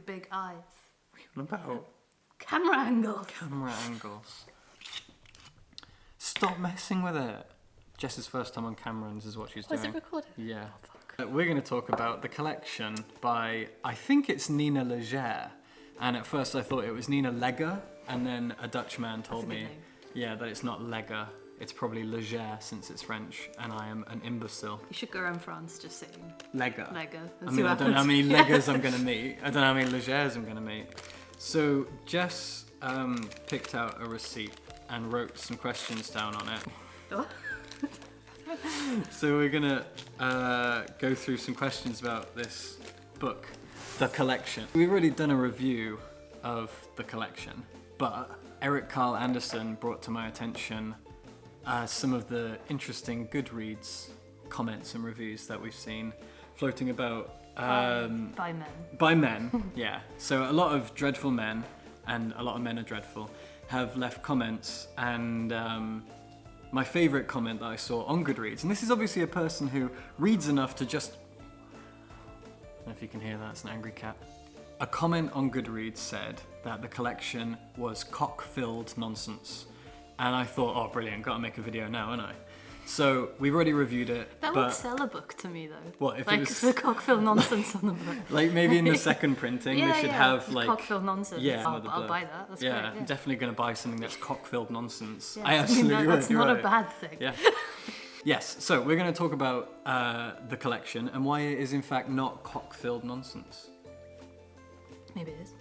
Big eyes. What about Camera angles. camera angles? Stop messing with it. Jess's first time on camera, and this is what she's doing. Was it recorded? Yeah. We're going to talk about The Collection by, I think it's Nina Leger. And at first I thought it was Nina Leger, and then a Dutch man told me, yeah, that it's not Leger. It's probably Leger since it's French, and I am an imbecile. You should go around France just saying Leger. Leger. I mean, I don't know how many Legers I'm going to meet. I don't know how many Legers I'm going to meet. So Jess picked out a receipt and wrote some questions down on it. Oh. So we're going to go through some questions about this book, The Collection. We've already done a review of The Collection, but Eric Carl Anderson brought to my attention some of the interesting Goodreads comments and reviews that we've seen floating about By men. by men. Yeah, so a lot of dreadful men, and a lot of men are dreadful, have left comments, and my favourite comment that I saw on Goodreads, and this is obviously a person who reads enough to just, I don't know if you can hear that, it's an angry cat. A comment on Goodreads said that The Collection was cock-filled nonsense. And I thought, oh, brilliant, gotta make a video now, haven't I? So, we've already reviewed it. That but would sell a book to me, though. What, if like, it was... the cockfill nonsense on the book. Like, maybe in the second printing, they should have, like... cockfill nonsense. Yeah, I'll buy that. That's great. Yeah, I'm definitely going to buy something that's cock-filled nonsense. Yeah. I absolutely would. That's not a bad thing. Yeah. Yes, so we're going to talk about The Collection and why it is, in fact, not cock-filled nonsense. Maybe it is.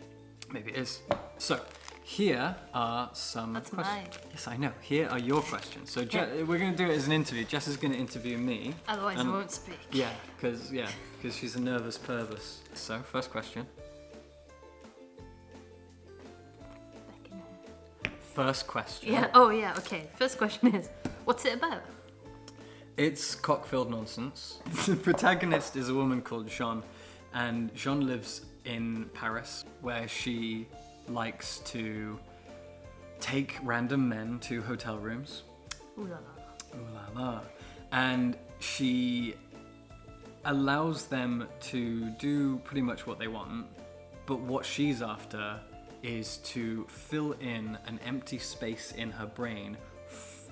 Maybe it is. So... here are some That's questions. mine. Yes, I know. Here are your questions. So we're going to do it as an interview. Jess is going to interview me. Otherwise, I won't speak. Yeah, because she's a nervous pervers. So, first question. First question. Yeah. Oh, yeah. Okay. First question is, what's it about? It's cock-filled nonsense. The protagonist is a woman called Jean, and Jean lives in Paris, where she likes to take random men to hotel rooms. Ooh la la. Ooh la la. And she allows them to do pretty much what they want, but what she's after is to fill in an empty space in her brain,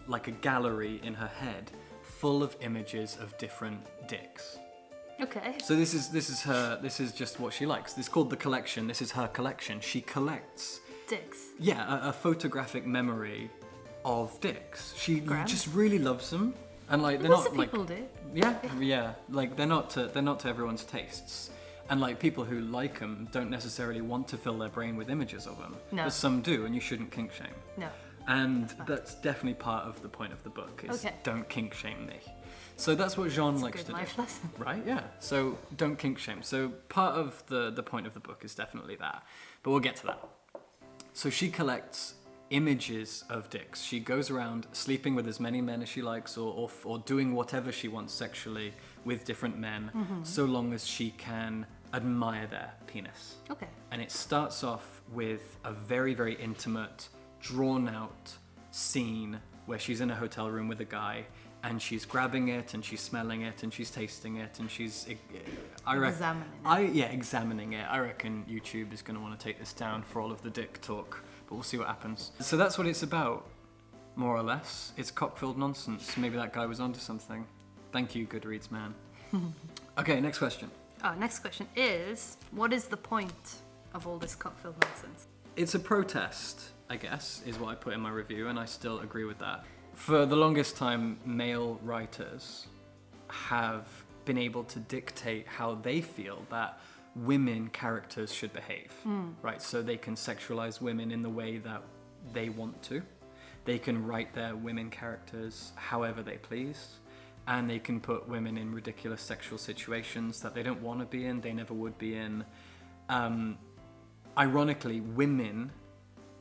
like a gallery in her head, full of images of different dicks. Okay. So this is just what she likes. This is called The Collection. This is her collection. She collects Dicks. a photographic memory of dicks. She Grand. just really loves them, and like they're Lots not of like people do. yeah, like they're not to everyone's tastes. And like people who like them don't necessarily want to fill their brain with images of them. No. But some do, and you shouldn't kink shame. No. And that's definitely part of the point of the book is don't kink shame me. So that's what Jean likes to do. Life lesson. Right, yeah. So don't kink shame. So part of the point of the book is definitely that. But we'll get to that. So she collects images of dicks. She goes around sleeping with as many men as she likes or doing whatever she wants sexually with different men, so long as she can admire their penis. Okay. And it starts off with a very, very intimate, drawn-out scene where she's in a hotel room with a guy, and she's grabbing it, and she's smelling it, and she's tasting it, and she's... examining it. I reckon YouTube is going to want to take this down for all of the dick talk, but we'll see what happens. So that's what it's about, more or less. It's cock-filled nonsense. Maybe that guy was onto something. Thank you, Goodreads man. Okay, next question. Next question is, what is the point of all this cock-filled nonsense? It's a protest, I guess, is what I put in my review, and I still agree with that. For the longest time, male writers have been able to dictate how they feel that women characters should behave, right? So they can sexualize women in the way that they want to. They can write their women characters however they please, and they can put women in ridiculous sexual situations that they don't want to be in, they never would be in. Ironically, women,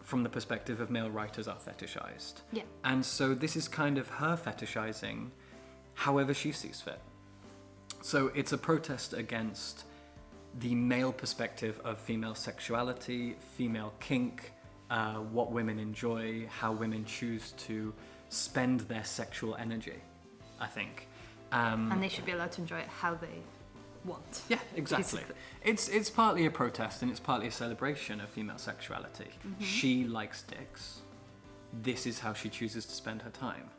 from the perspective of male writers, are fetishized. Yeah. And so this is kind of her fetishizing however she sees fit. So it's a protest against the male perspective of female sexuality, female kink, what women enjoy, how women choose to spend their sexual energy, I think. And they should be allowed to enjoy it how they want. Yeah, exactly. Basically. It's partly a protest and it's partly a celebration of female sexuality. She likes dicks. This is how she chooses to spend her time.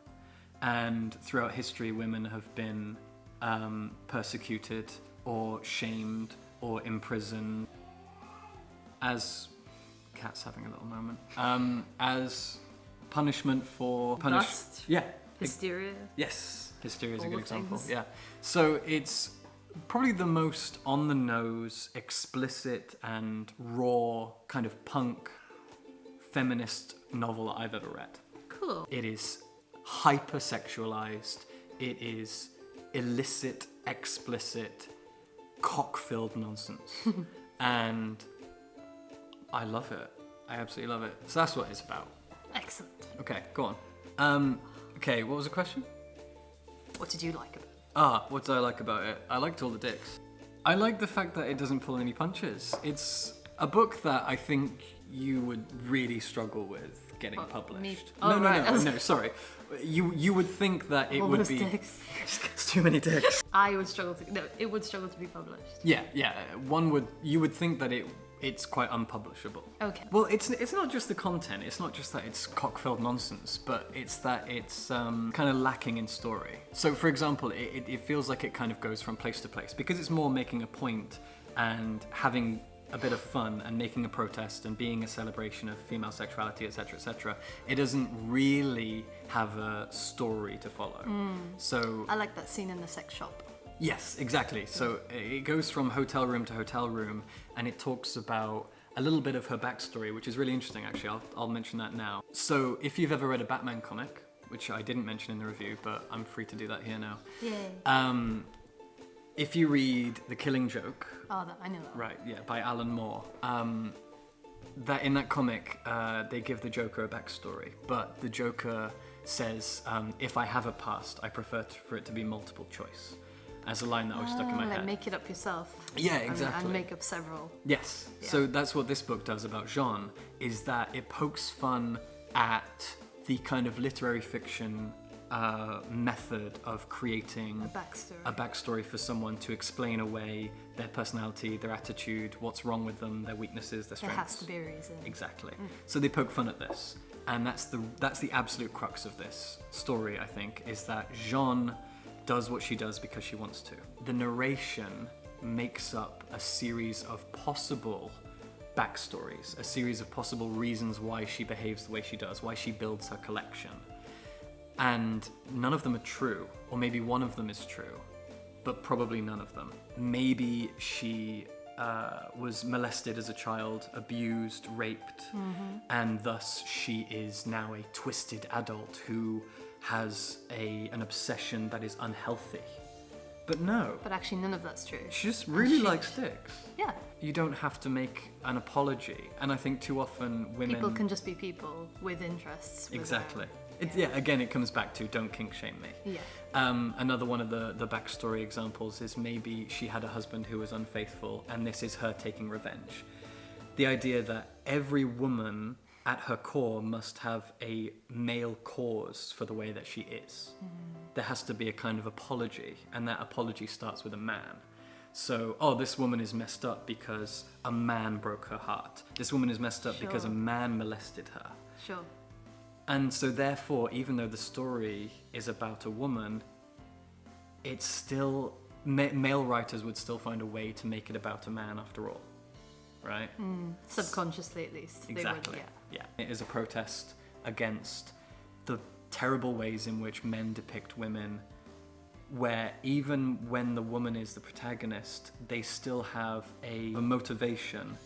And throughout history, women have been persecuted or shamed or imprisoned as... Cat's having a little moment. As punishment for... Lust. Yeah. Hysteria. Yes. Hysteria is a All good the example. things. Yeah. So it's probably the most on-the-nose, explicit and raw kind of punk feminist novel that I've ever read. Cool. It is hyper-sexualized. It is illicit, explicit, cock-filled nonsense. And I love it. I absolutely love it. So that's what it's about. Excellent. Okay, go on. Okay, what was the question? What did you like about it? What did I like about it? I liked all the dicks. I like the fact that it doesn't pull any punches. It's a book that I think you would really struggle with getting published. Me? No, Oh, right. no, sorry. You would think that it All would those be... dicks. It's too many dicks. I would struggle to... No, it would struggle to be published. Yeah. You would think that it's quite unpublishable. Okay. Well, it's not just the content. It's not just that it's cock-filled nonsense, but it's that it's kind of lacking in story. So, for example, it feels like it kind of goes from place to place because it's more making a point and having a bit of fun and making a protest and being a celebration of female sexuality, etc., etc. It doesn't really have a story to follow. So I like that scene in the sex shop. yes, exactly. So it goes from hotel room to hotel room, and it talks about a little bit of her backstory, which is really interesting, actually. I'll mention that now. So if you've ever read a Batman comic, which I didn't mention in the review, but I'm free to do that here now. Yay. If you read The Killing Joke, I know that. right, yeah, by Alan Moore, that in that comic, they give the Joker a backstory, but the Joker says, if I have a past, I prefer for it to be multiple choice. As a line that was stuck in my like head. make it up yourself. Yeah, exactly. And make up several. Yes. Yeah. So that's what this book does about Jean, is that it pokes fun at the kind of literary fiction method of creating A backstory. backstory for someone to explain away their personality, their attitude, what's wrong with them, their weaknesses, their There strengths. has to be a reason. Exactly. So they poke fun at this, and that's the absolute crux of this story, I think, is that Jean does what she does because she wants to. The narration makes up a series of possible backstories, a series of possible reasons why she behaves the way she does, why she builds her collection. And none of them are true, or maybe one of them is true, but probably none of them. Maybe she was molested as a child, abused, raped, and thus she is now a twisted adult who has an obsession that is unhealthy. But no, But actually, none of that's true. she just really likes dicks. Yeah. You don't have to make an apology, and I think too often women... People can just be people with interests. Exactly. Yeah. Again, it comes back to don't kink shame me. Yeah. Another one of the backstory examples is maybe she had a husband who was unfaithful, and this is her taking revenge. The idea that every woman at her core must have a male cause for the way that she is. There has to be a kind of apology, and that apology starts with a man. So, this woman is messed up because a man broke her heart. This woman is messed up because a man molested her. Sure. And so therefore, even though the story is about a woman, it's still... male writers would still find a way to make it about a man after all. Right? Subconsciously, at least. Exactly. They would, Yeah. It is a protest against the terrible ways in which men depict women, where even when the woman is the protagonist, they still have a motivation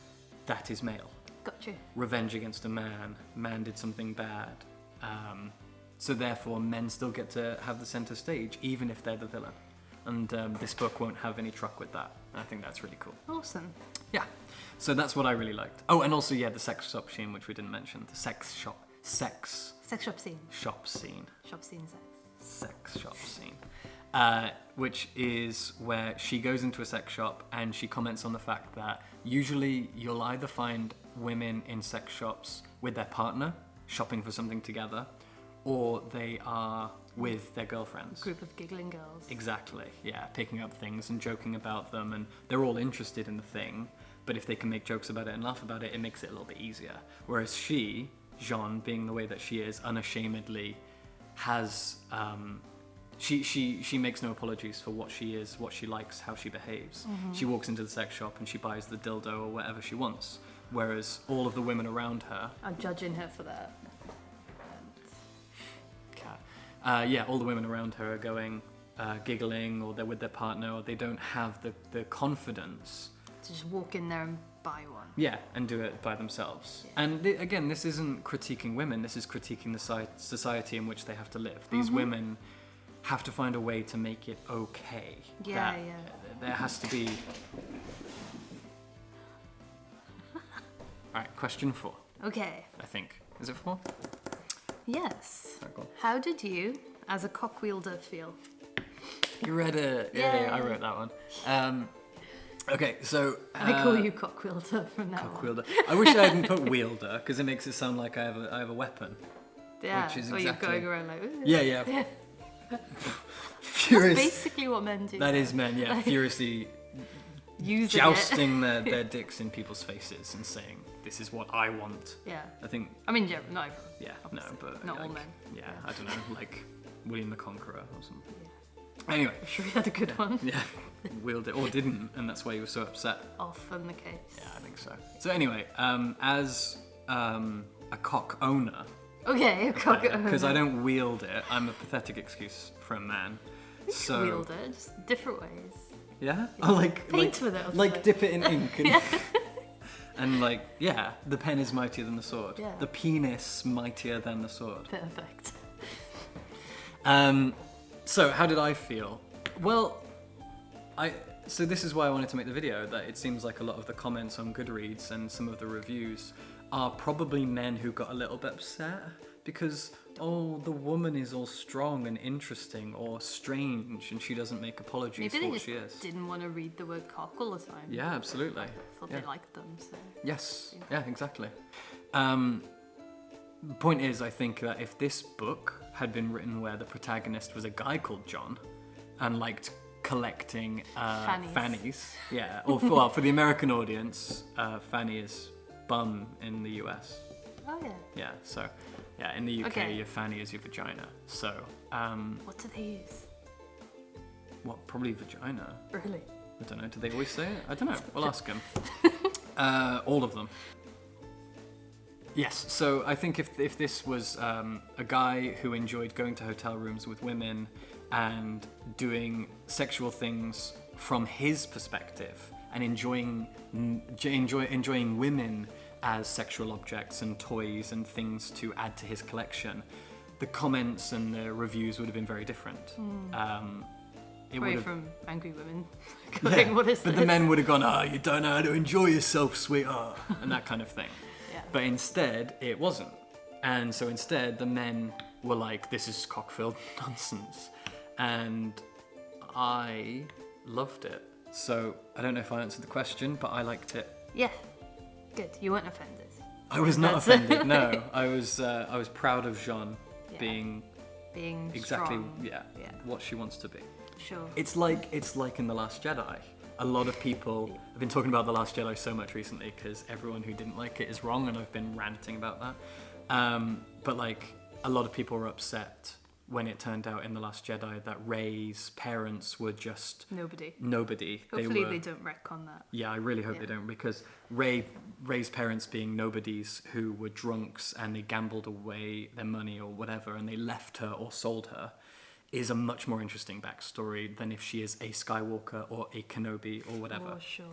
that is male. Gotcha. Revenge against a man. Man did something bad. So therefore, men still get to have the center stage, even if they're the villain. And this book won't have any truck with that. I think that's really cool. Awesome. Yeah. So that's what I really liked. Oh, and also, the sex shop scene, which we didn't mention. The sex shop scene. Shop scene sex. Sex shop scene. Which is where she goes into a sex shop and she comments on the fact that usually you'll either find women in sex shops with their partner, shopping for something together, or they are with their girlfriends. Group of giggling girls. Exactly, yeah, picking up things and joking about them, and they're all interested in the thing, but if they can make jokes about it and laugh about it, it makes it a little bit easier. Whereas Jean, being the way that she is, unashamedly has, she makes no apologies for what she is, what she likes, how she behaves. She walks into the sex shop and she buys the dildo or whatever she wants, whereas all of the women around her... I'm judging her for that. Yeah, all the women around her are going, giggling, or they're with their partner, or they don't have the confidence to just walk in there and buy one. Yeah, and do it by themselves. Yeah. And again, this isn't critiquing women, this is critiquing the society in which they have to live. These women have to find a way to make it okay. Yeah, There has to be... Alright, question 4. Okay. I think. Is it 4? Yes. Right, go on. How did you, as a cock wielder, feel? You read it. Yeah, I wrote that one. Okay, so... I call you cock wielder from now on. Cock wielder. I wish I hadn't put wielder, because it makes it sound like I have a weapon. Yeah, which is or exactly... you're going around like... Ooh. Yeah. That's basically what men do. That is men, yeah. Furiously jousting their dicks in people's faces and saying, this is what I want. Yeah. I mean, yeah, not everyone. Yeah, obviously. no, but... Not like, all men. Yeah, I don't know, like William the Conqueror or something. Yeah. Anyway. I'm sure he had a good one. Yeah. Wielded or didn't, and that's why he was so upset. Often the case. Yeah, I think so. So anyway, as a cock owner... Okay, a cock owner. Because I don't wield it, I'm a pathetic excuse for a man. You can wield it, just different ways. Yeah? Oh, Paint with it. Like dip it in ink. And, and the pen is mightier than the sword. Yeah. The penis mightier than the sword. Perfect. So how did I feel? Well, so this is why I wanted to make the video, that it seems like a lot of the comments on Goodreads and some of the reviews are probably men who got a little bit upset because, the woman is all strong and interesting or strange and she doesn't make apologies for what she is. Maybe they didn't want to read the word cock all the time. Yeah, absolutely. Thought they liked them, so... Yes, yeah, exactly. The point is, I think that if this book had been written where the protagonist was a guy called John and liked collecting fannies, yeah, or for the American audience, fanny is bum in the US. Oh yeah. Yeah, so in the UK, your fanny is your vagina. So what do they use? what? Probably vagina. Really? I don't know. Do they always say it? I don't know. We'll ask them. All of them. Yes, so I think if this was a guy who enjoyed going to hotel rooms with women and doing sexual things from his perspective and enjoying women as sexual objects and toys and things to add to his collection, the comments and the reviews would have been very different. Away from angry women going, what is this? But the men would have gone, you don't know how to enjoy yourself, sweetheart, and that kind of thing. Yeah. But instead, it wasn't. And so instead, the men were like, this is cock-filled nonsense. And I loved it. So I don't know if I answered the question, but I liked it. Yeah, good. You weren't offended. I was not offended, no. I was proud of Jean being exactly strong. What she wants to be. Sure. It's like in The Last Jedi. A lot of people have been talking about The Last Jedi so much recently because everyone who didn't like it is wrong, and I've been ranting about that. But like a lot of people were upset when it turned out in The Last Jedi that Rey's parents were just nobody. Hopefully they don't retcon that. Yeah, I really hope they don't, because Rey's parents being nobodies who were drunks and they gambled away their money or whatever and they left her or sold her is a much more interesting backstory than if she is a Skywalker or a Kenobi or whatever. For sure.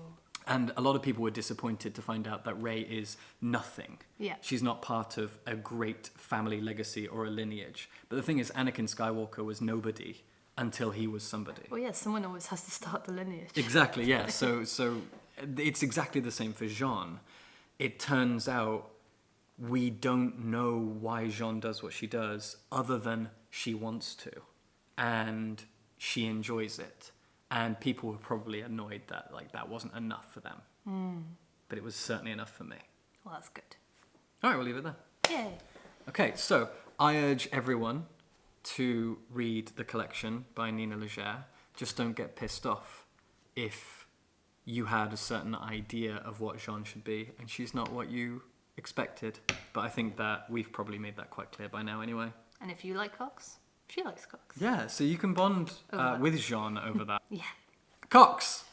And a lot of people were disappointed to find out that Rey is nothing. Yeah. She's not part of a great family legacy or a lineage. But the thing is, Anakin Skywalker was nobody until he was somebody. Well, yeah, someone always has to start the lineage. Exactly, yeah. So it's exactly the same for Jean. It turns out we don't know why Jean does what she does other than she wants to. And she enjoys it. And people were probably annoyed that that wasn't enough for them. But it was certainly enough for me. Well, that's good. All right, we'll leave it there. Yay. Okay, so I urge everyone to read the collection by Nina Legere. Just don't get pissed off if you had a certain idea of what Jean should be and she's not what you expected. But I think that we've probably made that quite clear by now anyway. And if you like cocks, she likes cocks. Yeah, so you can bond Over that. with Jean over that. Yeah. Cocks!